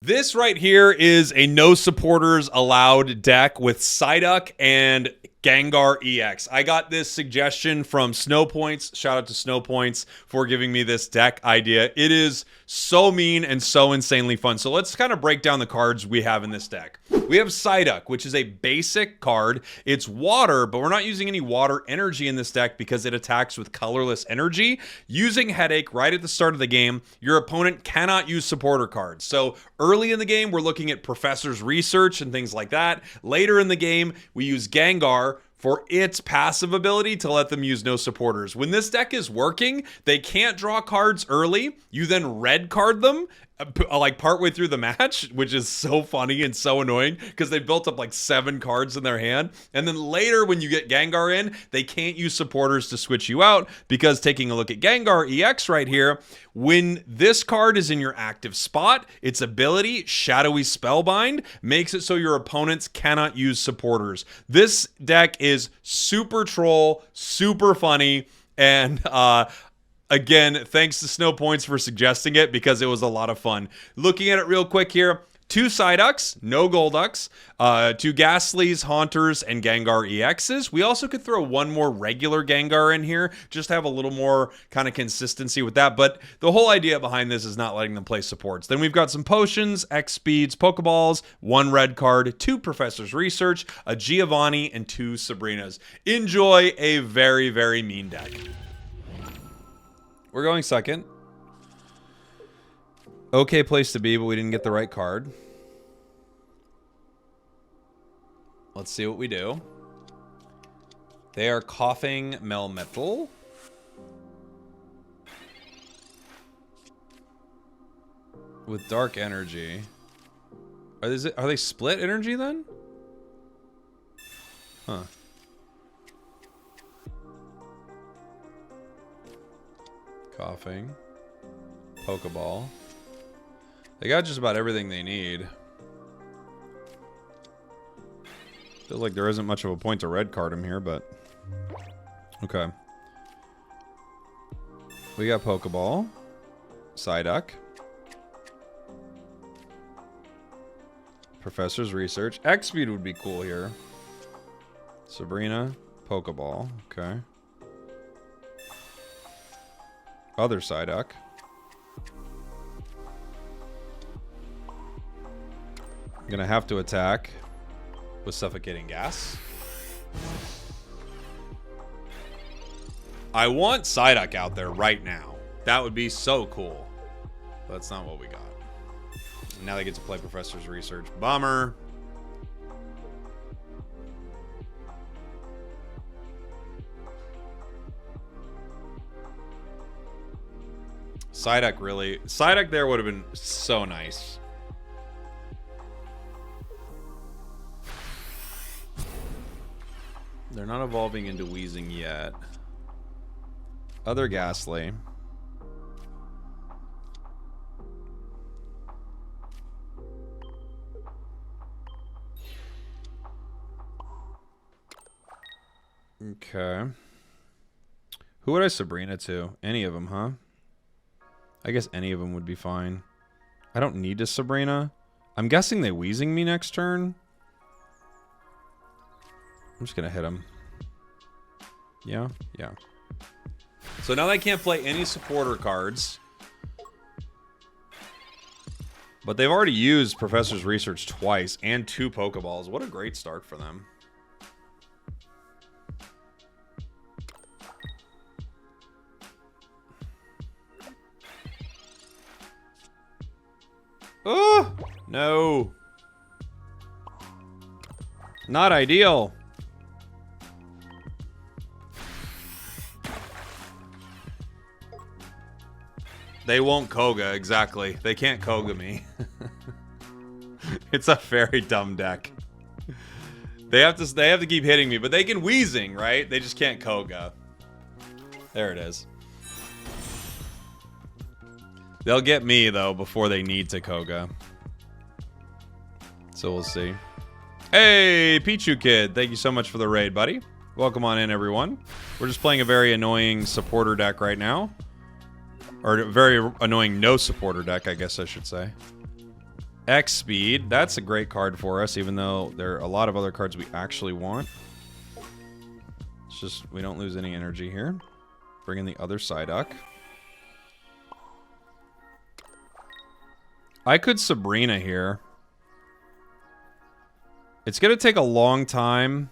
This right here is a no supporters allowed deck with Psyduck and Gengar EX. I got this suggestion from Snowpoints. Shout out to Snowpoints for giving me this deck idea. It is so mean and so insanely fun. So let's kind of break down the cards we have in this deck. We have Psyduck, which is a basic card. It's water, but we're not using any water energy in this deck because it attacks with colorless energy. Using Headache right at the start of the game, your opponent cannot use supporter cards. So early in the game, we're looking at Professor's Research and things like that. Later in the game, we use Gengar for its passive ability to let them use no supporters. When this deck is working, they can't draw cards early. You then red card them like partway through the match, which is so funny and so annoying because they built up like 7 cards in their hand. And then later when you get Gengar in, they can't use supporters to switch you out because taking a look at Gengar EX right here, when this card is in your active spot, its ability, Shadowy Spellbind, makes it so your opponents cannot use supporters. This deck is super troll, super funny, and again, thanks to Snowpoints for suggesting it because it was a lot of fun. Looking at it real quick here, 2 Psyducks, no Golducks, 2 Ghastlies, Haunters, and Gengar EXs. We also could throw 1 more regular Gengar in here, just to have a little more kind of consistency with that. But the whole idea behind this is not letting them play supports. Then we've got some Potions, X Speeds, Pokeballs, 1 red card, 2 Professor's Research, a Giovanni, and 2 Sabrinas. Enjoy a very, very mean deck. We're going second. Okay place to be, but we didn't get the right card. Let's see what we do. They are coughing Melmetal. With dark energy. Are they split energy then? Huh. Coughing. Pokeball. They got just about everything they need. Feels like there isn't much of a point to red card him here, but... Okay. We got Pokeball. Psyduck. Professor's Research. X-Speed would be cool here. Sabrina. Pokeball. Okay. Other Psyduck. I'm gonna have to attack with Suffocating Gas. I want Psyduck out there right now. That would be so cool. But that's not what we got. Now they get to play Professor's Research. Bummer. Psyduck there would have been so nice. They're not evolving into Weezing yet. Other Ghastly. Okay. Who would I Sabrina to? Any of them, huh? I guess any of them would be fine. I don't need to Sabrina. I'm guessing they Weezing me next turn. I'm just gonna hit him. Yeah, yeah. So now they can't play any supporter cards. But they've already used Professor's Research twice and 2 Pokeballs. What a great start for them. Oh, no. Not ideal. They won't Koga, exactly. They can't Koga me. It's a very dumb deck. They have to keep hitting me, but they can Weezing, right? They just can't Koga. There it is. They'll get me, though, before they need to Koga. So we'll see. Hey, Pichu Kid. Thank you so much for the raid, buddy. Welcome on in, everyone. We're just playing a very annoying supporter deck right now. Or a very annoying no supporter deck, I guess I should say. X speed. That's a great card for us, even though there are a lot of other cards we actually want. It's just we don't lose any energy here. Bring in the other Psyduck. I could Sabrina here. It's gonna take a long time.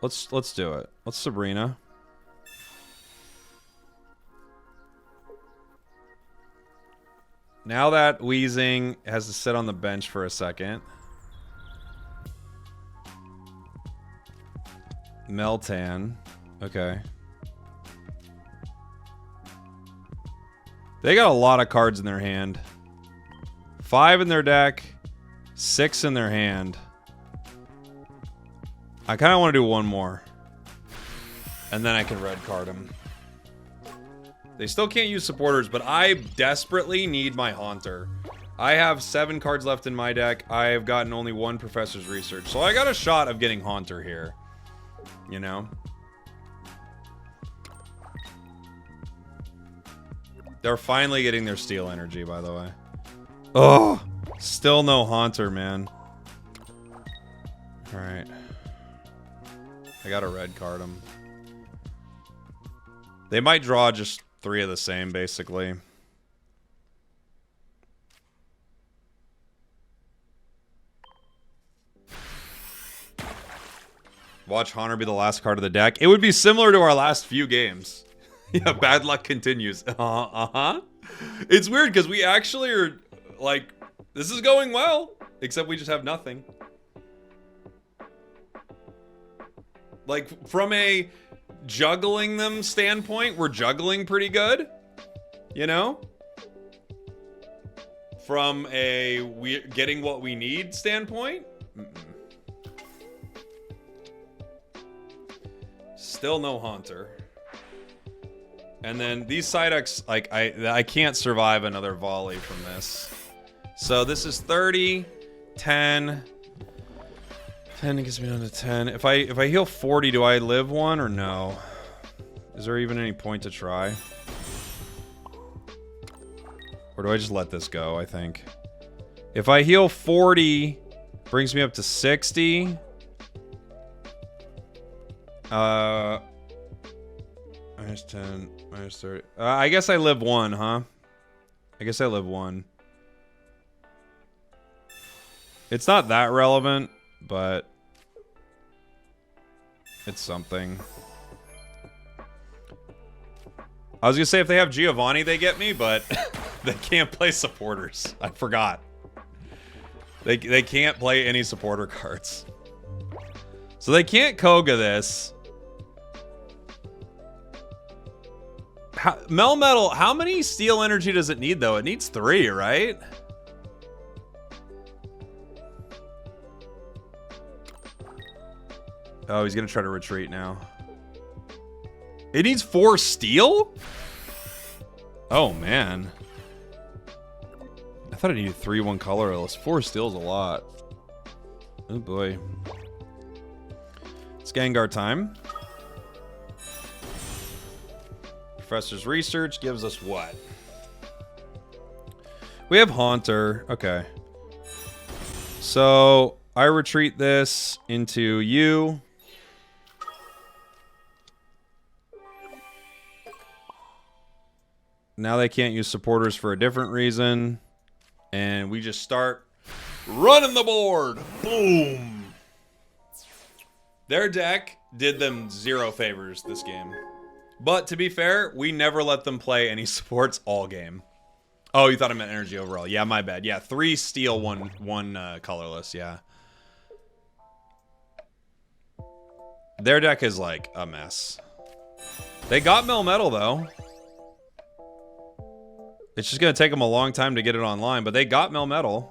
Let's do it. Let's Sabrina. Now that Weezing has to sit on the bench for a second. Meltan. Okay. They got a lot of cards in their hand. 5 in their deck. 6 in their hand. I kind of want to do one more. And then I can red card them. They still can't use supporters, but I desperately need my Haunter. I have 7 cards left in my deck. I have gotten only 1 Professor's Research. So I got a shot of getting Haunter here. You know? They're finally getting their Steel Energy, by the way. Oh! Still no Haunter, man. Alright. I gotta red card them. They might draw just 3 of the same, basically. Watch Haunter be the last card of the deck. It would be similar to our last few games. Yeah, bad luck continues. It's weird because we actually are like, this is going well, except we just have nothing. Like, from a juggling them standpoint, we're juggling pretty good, you know? From a getting what we need standpoint, still no Haunter. And then these Psyducks, like, I can't survive another volley from this. So this is 30, 10. 10 gets me down to 10. If I heal 40, do I live one or no? Is there even any point to try? Or do I just let this go, I think? If I heal 40, brings me up to 60. Minus 10, minus 30. I guess I live 1, huh? I guess I live 1. It's not that relevant, but it's something. I was gonna say if they have Giovanni, they get me, but they can't play supporters. I forgot. They can't play any supporter cards. So they can't Koga this. Melmetal, how many Steel Energy does it need, though? It needs 3, right? Oh, he's gonna try to retreat now. It needs 4 Steel? Oh, man. I thought it needed 3-1 colorless. 4 Steel's a lot. Oh, boy. It's Gengar time. Professor's Research gives us what? We have Haunter. Okay. So, I retreat this into you. Now they can't use supporters for a different reason. And we just start running the board. Boom. Their deck did them 0 favors this game. But to be fair, we never let them play any supports all game. Oh, you thought I meant energy overall. Yeah, my bad. Yeah, 3 Steel, 1 colorless. Yeah. Their deck is like a mess. They got Melmetal though. It's just going to take them a long time to get it online, but they got Melmetal.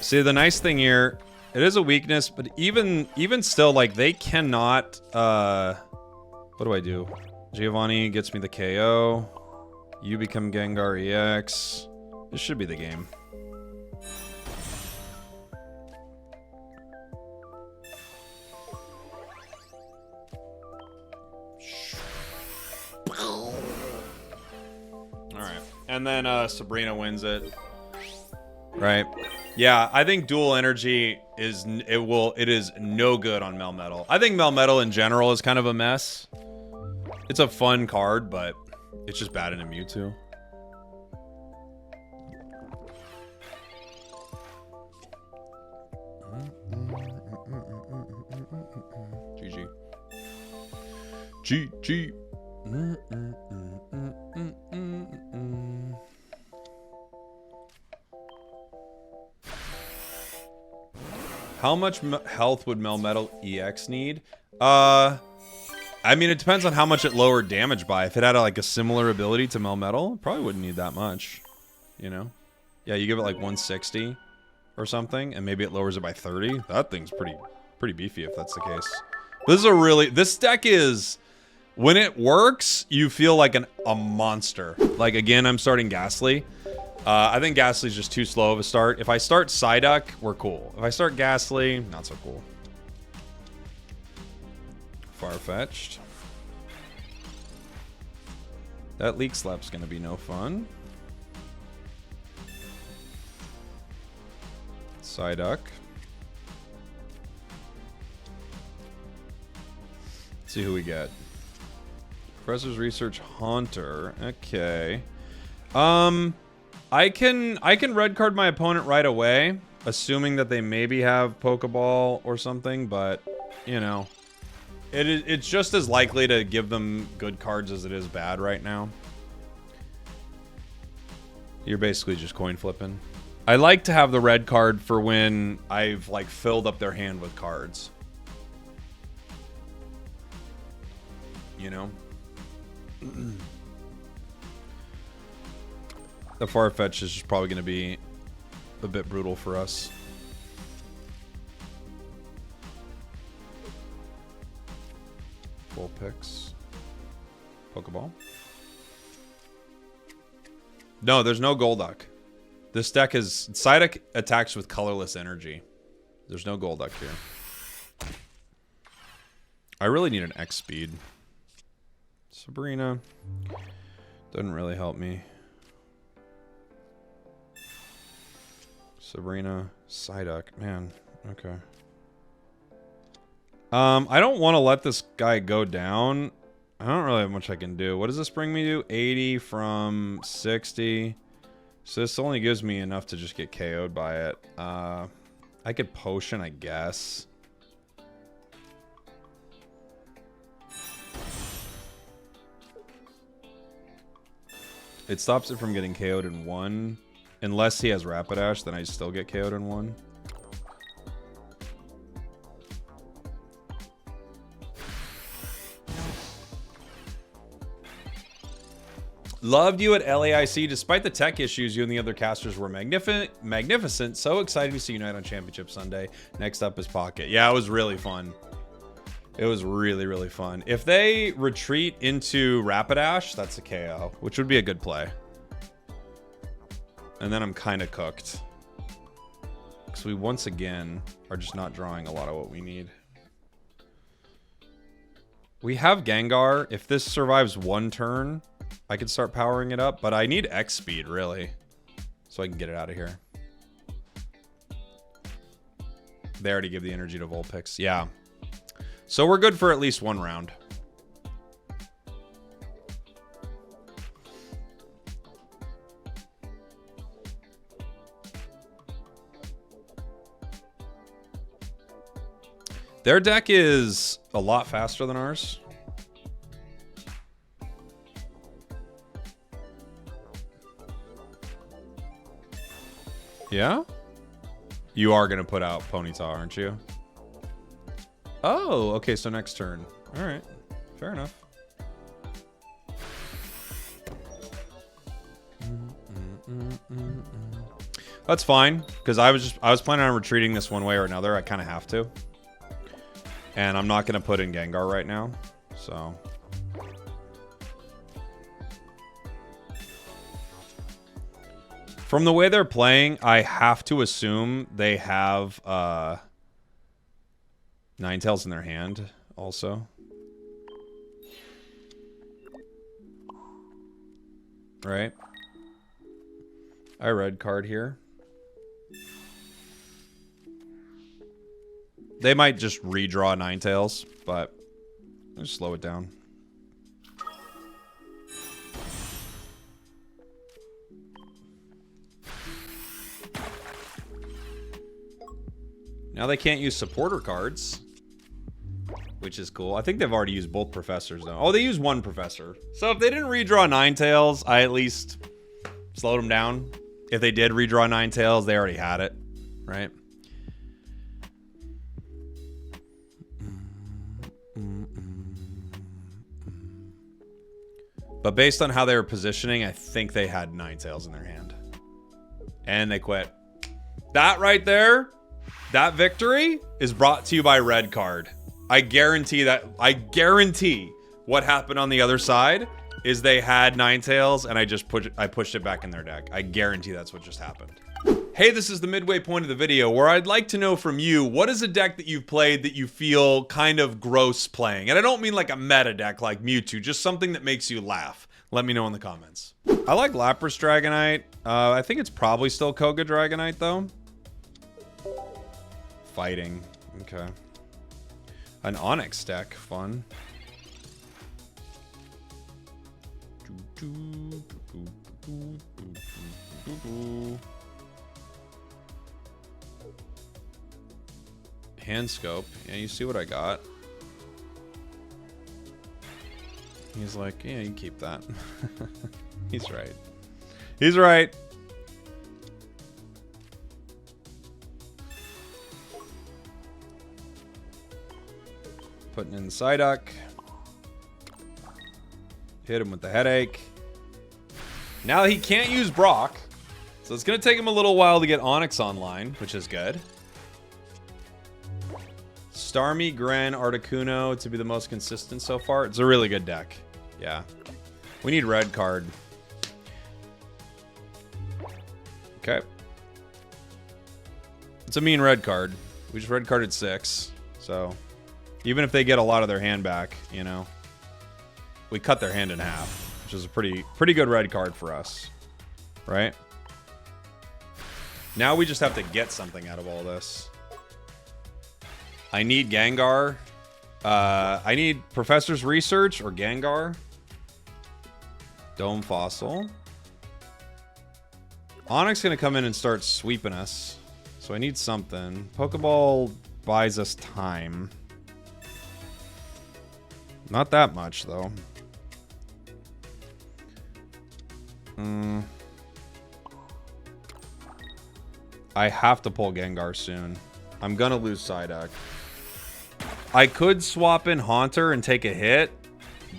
See, the nice thing here, it is a weakness, but even still, like, they cannot, what do I do? Giovanni gets me the KO. You become Gengar EX. This should be the game. And then Sabrina wins it. Right. Yeah, I think dual energy is it is no good on Melmetal. I think Melmetal in general is kind of a mess. It's a fun card, but it's just bad in a Mewtwo. GG. GG. How much health would Melmetal EX need? I mean, it depends on how much it lowered damage by. If it had like a similar ability to Melmetal, probably wouldn't need that much. You know? Yeah, you give it like 160 or something, and maybe it lowers it by 30. That thing's pretty beefy if that's the case. This deck is, when it works, you feel like a monster. Like, again, I'm starting Ghastly. I think Ghastly's just too slow of a start. If I start Psyduck, we're cool. If I start Ghastly, not so cool. Far-fetched. That Leak Slap's gonna be no fun. Psyduck. Let's see who we get. Professor's Research Haunter. Okay. I can red card my opponent right away, assuming that they maybe have Pokeball or something, but you know, it's just as likely to give them good cards as it is bad right now. You're basically just coin flipping. I like to have the red card for when I've like filled up their hand with cards. You know? The Farfetch is just probably going to be a bit brutal for us. Full picks. Pokeball. No, there's no Golduck. This deck is... Psyduck attacks with colorless energy. There's no Golduck here. I really need an X speed. Sabrina. Doesn't really help me. Sabrina. Psyduck. Man. Okay. I don't want to let this guy go down. I don't really have much I can do. What does this bring me to? 80 from 60. So this only gives me enough to just get KO'd by it. I could potion, I guess. It stops it from getting KO'd in one. Unless he has Rapidash, then I still get KO'd in one. Loved you at LAIC. Despite the tech issues, you and the other casters were magnificent. So excited to see you unite on Championship Sunday. Next up is Pocket. Yeah, it was really fun. It was really, really fun. If they retreat into Rapidash, that's a KO, which would be a good play. And then I'm kind of cooked. Because we, once again, are just not drawing a lot of what we need. We have Gengar. If this survives one turn, I could start powering it up. But I need X speed, really. So I can get it out of here. They already give the energy to Vulpix. Yeah. So we're good for at least one round. Their deck is a lot faster than ours. Yeah? You are going to put out Ponyta, aren't you? Oh, okay, so next turn. All right. Fair enough. That's fine, because I was planning on retreating this one way or another. I kind of have to. And I'm not going to put in Gengar right now, so... From the way they're playing, I have to assume they have Ninetales in their hand also. Right? I red card here. They might just redraw Ninetales, but just slow it down. Now they can't use supporter cards, which is cool. I think they've already used both professors though. Oh, they use one professor. So if they didn't redraw Ninetales, I at least slowed them down. If they did redraw Ninetales, they already had it, right? But based on how they were positioning, I think they had Ninetales in their hand. And they quit. That right there, that victory is brought to you by red card. I guarantee that. I guarantee what happened on the other side is they had Ninetales and I pushed it back in their deck. I guarantee that's what just happened. Hey, this is the midway point of the video where I'd like to know from you, what is a deck that you've played that you feel kind of gross playing? And I don't mean like a meta deck like Mewtwo, just something that makes you laugh. Let me know in the comments. I like Lapras Dragonite. I think it's probably still Koga Dragonite though. Fighting, okay. An Onyx deck, fun. Hand scope. Yeah, you see what I got. He's like, yeah, you can keep that. He's right. He's right. Putting in Psyduck. Hit him with the headache. Now he can't use Brock. So it's going to take him a little while to get Onyx online, which is good. Starmie, Gren, Articuno to be the most consistent so far. It's a really good deck. Yeah. We need red card. Okay. It's a mean red card. We just red carded 6. So even if they get a lot of their hand back, you know, we cut their hand in half, which is a pretty good red card for us, right? Now we just have to get something out of all this. I need Gengar. I need Professor's Research or Gengar. Dome Fossil. Onyx gonna come in and start sweeping us, so I need something. Pokeball buys us time. Not that much though. I have to pull Gengar soon. I'm gonna lose Psyduck. I could swap in Haunter and take a hit,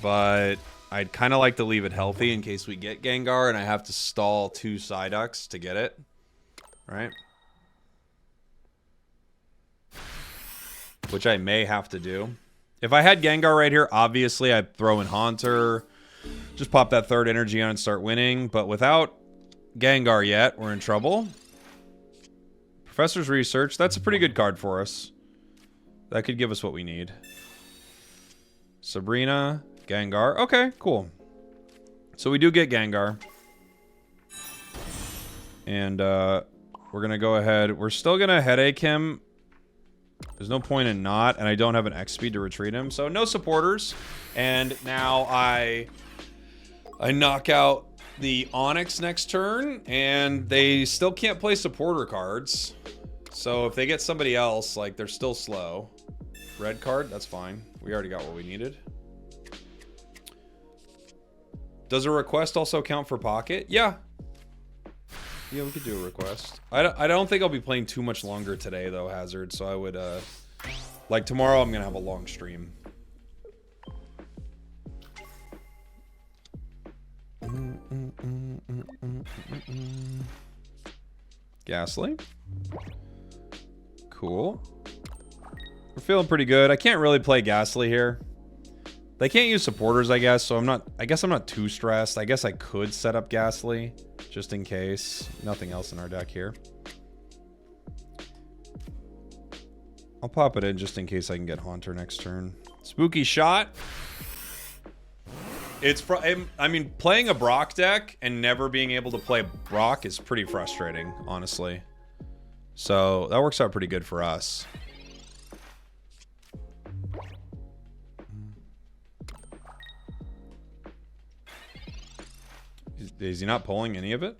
but I'd kind of like to leave it healthy in case we get Gengar and I have to stall 2 Psyducks to get it. Right? Which I may have to do. If I had Gengar right here, obviously I'd throw in Haunter. Just pop that 3rd energy on and start winning. But without Gengar yet, we're in trouble. Professor's Research. That's a pretty good card for us. That could give us what we need. Sabrina, Gengar. Okay, cool. So we do get Gengar. And we're going to go ahead. We're still going to headache him. There's no point in not. And I don't have an X speed to retreat him. So no supporters. And now I knock out the Onyx next turn. And they still can't play supporter cards. So if they get somebody else, like, they're still slow. Red card, that's fine. We already got what we needed. Does a request also count for pocket? Yeah. Yeah, we could do a request. I don't think I'll be playing too much longer today, though, Hazard. So I would, like, tomorrow I'm going to have a long stream. Ghastly. Cool. We're feeling pretty good. I can't really play Ghastly here. They can't use supporters, I guess, so I guess I'm not too stressed. I guess I could set up Ghastly just in case. Nothing else in our deck here. I'll pop it in just in case I can get Haunter next turn. Spooky Shot I mean, playing a Brock deck and never being able to play Brock is pretty frustrating, honestly. So that works out pretty good for us. Is he not pulling any of it?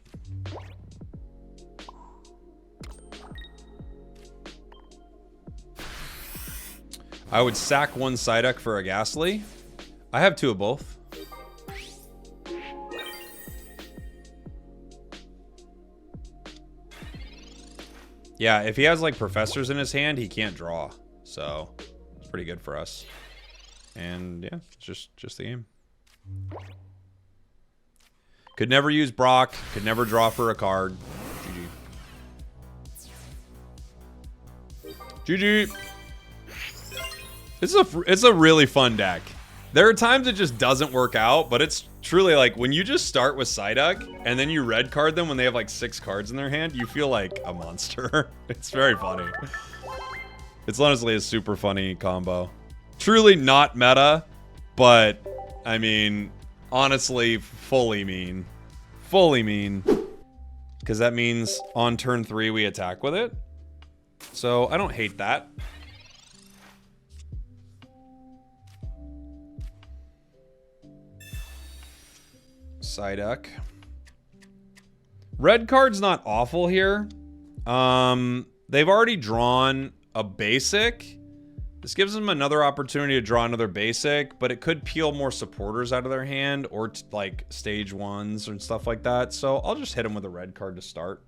I would sack one Psyduck for a Ghastly. I have 2 of both. Yeah, if he has like Professors in his hand, he can't draw. So it's pretty good for us. And yeah, it's just the game. Could never use Brock. Could never draw for a card. GG. GG. It's a really fun deck. There are times it just doesn't work out, but it's truly like when you just start with Psyduck and then you red card them when they have like 6 cards in their hand, you feel like a monster. It's very funny. It's honestly a super funny combo. Truly not meta, but I mean, honestly, fully mean. Fully mean. Because that means on turn 3 we attack with it. So I don't hate that. Psyduck. Red card's not awful here. They've already drawn a basic. This gives them another opportunity to draw another basic, but it could peel more supporters out of their hand or like stage 1s and stuff like that. So I'll just hit them with a red card to start.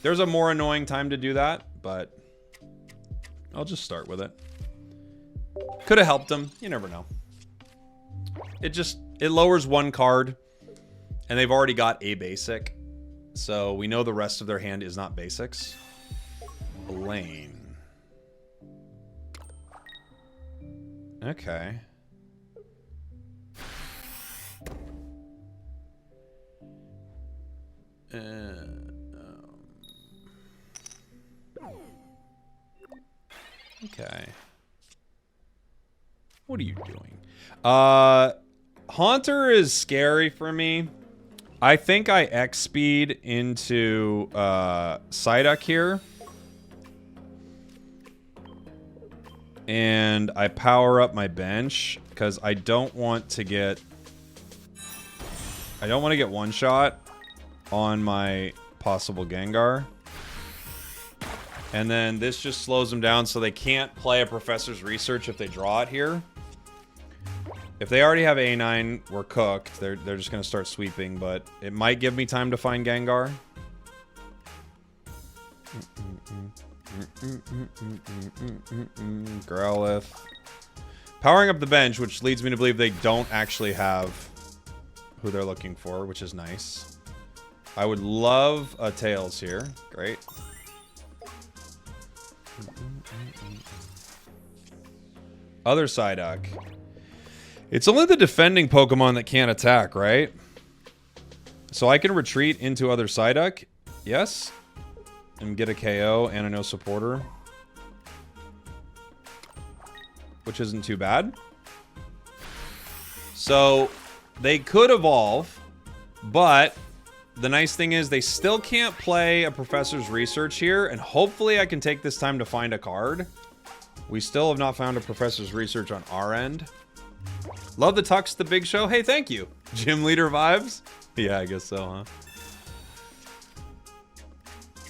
There's a more annoying time to do that, but I'll just start with it. Could have helped him. You never know. It lowers 1 card. And they've already got a basic. So we know the rest of their hand is not basics. Blaine. Okay. Okay. What are you doing? Haunter is scary for me. I think I X-speed into Psyduck here. And I power up my bench because I don't want to get one shot on my possible Gengar. And then this just slows them down so they can't play a Professor's Research if they draw it here. If they already have A9, we're cooked. They're just going to start sweeping, but it might give me time to find Gengar. Growlithe. Powering up the bench, which leads me to believe they don't actually have who they're looking for, which is nice. I would love a Tails here. Great. Other Psyduck. It's only the defending Pokemon that can't attack, right? So I can retreat into other Psyduck. Yes. And get a KO and a no supporter. Which isn't too bad. So they could evolve. But the nice thing is they still can't play a Professor's Research here. And hopefully I can take this time to find a card. We still have not found a Professor's Research on our end. Love the Tux, the big show. Hey, thank you. Gym leader vibes? Yeah, I guess so, huh?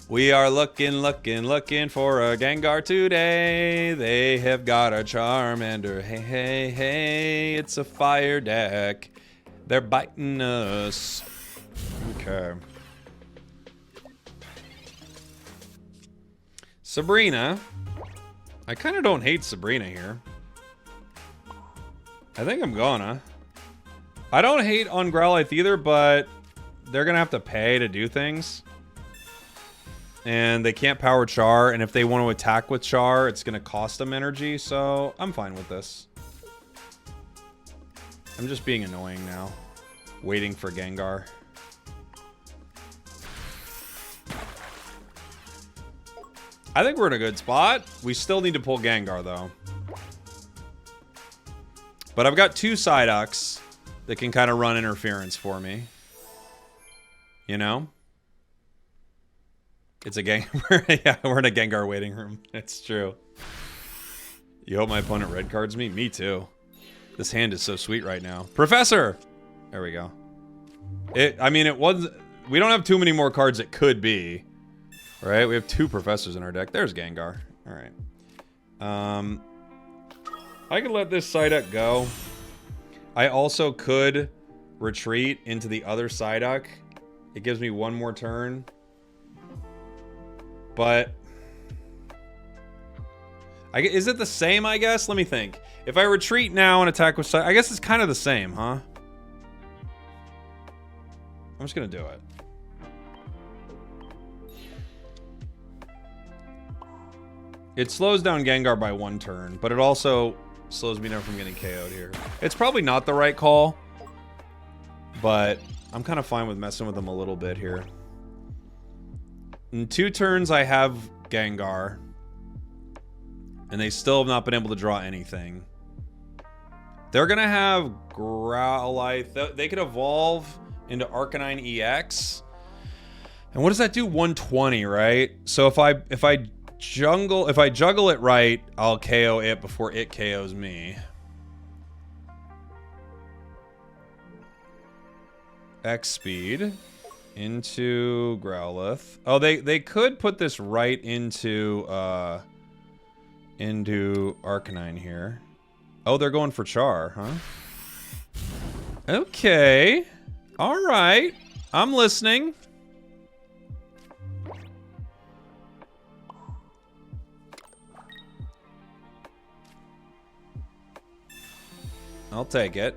We are looking for a Gengar today. They have got a Charmander. Hey, hey, hey, it's a fire deck. They're biting us. Okay. Sabrina. I kind of don't hate Sabrina here. I think I'm gonna. I don't hate on Growlithe either, but they're gonna have to pay to do things. And they can't power Char, and if they want to attack with Char, it's gonna cost them energy, so I'm fine with this. I'm just being annoying now. Waiting for Gengar. I think we're in a good spot. We still need to pull Gengar, though. But I've got 2 Psyducks. that can kind of run interference for me. You know? It's a yeah, we're in a Gengar waiting room. It's true. You hope my opponent red cards me? Me too. This hand is so sweet right now. Professor! There we go. I mean, it wasn't... We don't have too many more cards it could be. Right? We have 2 Professors in our deck. There's Gengar. Alright. I could let this Psyduck go. I also could retreat into the other Psyduck. It gives me 1 more turn. But... is it the same, I guess? Let me think. If I retreat now and attack with Psyduck... I guess it's kind of the same, huh? I'm just gonna do it. It slows down Gengar by 1 turn, but it also slows me down from getting KO'd here. It's probably not the right call, but I'm kind of fine with messing with them a little bit here. In 2 turns, I have Gengar, and they still have not been able to draw anything. They're gonna have Growlithe. They could evolve into Arcanine EX. And what does that do? 120, right? So if I juggle it right, I'll KO it before it KOs me. X speed into Growlithe. Oh, they could put this right into Arcanine here. Oh, they're going for Char, huh? Okay. All right. I'm listening. I'll take it.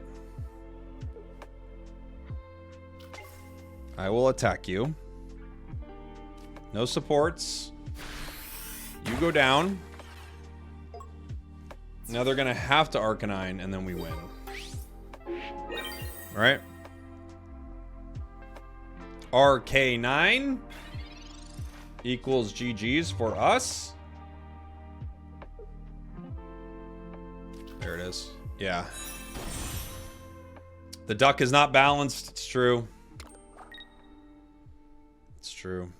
I will attack you. No supports. You go down. Now they're gonna have to Arcanine, and then we win. All right. RK9 equals GG's for us. There it is. Yeah. The duck is not balanced. It's true. It's true.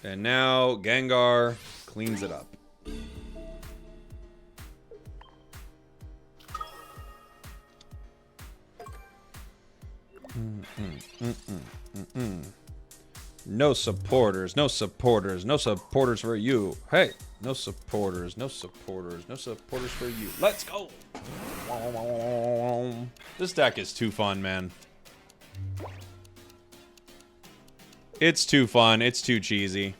And now Gengar cleans it up. No supporters, no supporters, no supporters for you. Hey, no supporters, no supporters, no supporters for you. Let's go. This deck is too fun, man. It's too fun. It's too cheesy.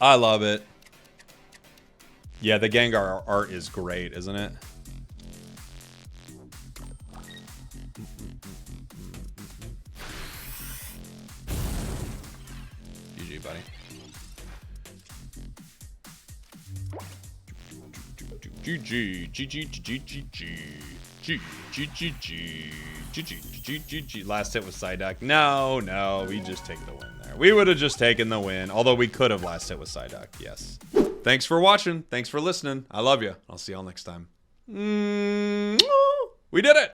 I love it. Yeah, the Gengar art is great, isn't it? GG, buddy. GG, GG, GG, GG, GG. Last hit was Psyduck. No, we just take the win there. We would have just taken the win, although we could have last hit with Psyduck. Yes. Thanks for watching. Thanks for listening. I love you. I'll see y'all next time. We did it.